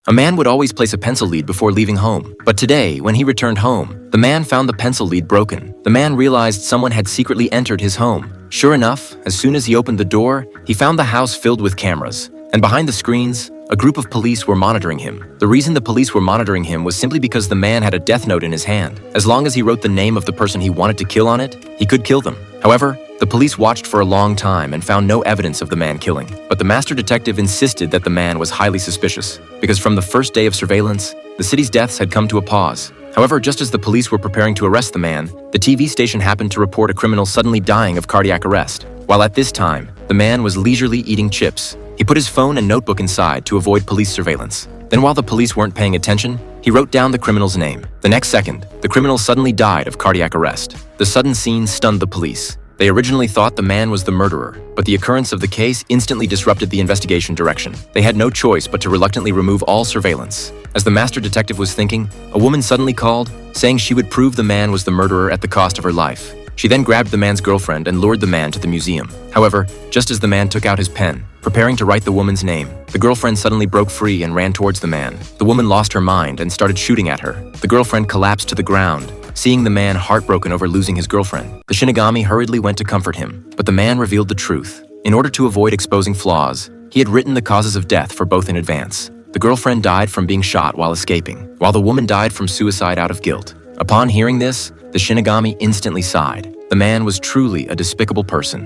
A man would always place a pencil lead before leaving home. But today, when he returned home, the man found the pencil lead broken. The man realized someone had secretly entered his home. Sure enough, as soon as he opened the door, he found the house filled with cameras. And behind the screens, a group of police were monitoring him. The reason the police were monitoring him was simply because the man had a death note in his hand. As long as he wrote the name of the person he wanted to kill on it, he could kill them. However, the police watched for a long time and found no evidence of the man killing. But the master detective insisted that the man was highly suspicious, because from the first day of surveillance, the city's deaths had come to a pause. However, just as the police were preparing to arrest the man, the TV station happened to report a criminal suddenly dying of cardiac arrest. While at this time, the man was leisurely eating chips. He put his phone and notebook inside to avoid police surveillance. Then while the police weren't paying attention, he wrote down the criminal's name. The next second, the criminal suddenly died of cardiac arrest. The sudden scene stunned the police. They originally thought the man was the murderer, but the occurrence of the case instantly disrupted the investigation direction. They had no choice but to reluctantly remove all surveillance. As the master detective was thinking, a woman suddenly called, saying she would prove the man was the murderer at the cost of her life. She then grabbed the man's girlfriend and lured the man to the museum. However, just as the man took out his pen, preparing to write the woman's name, the girlfriend suddenly broke free and ran towards the man. The woman lost her mind and started shooting at her. The girlfriend collapsed to the ground, seeing the man heartbroken over losing his girlfriend. The Shinigami hurriedly went to comfort him, but the man revealed the truth. In order to avoid exposing flaws, he had written the causes of death for both in advance. The girlfriend died from being shot while escaping, while the woman died from suicide out of guilt. Upon hearing this, the Shinigami instantly sighed. The man was truly a despicable person.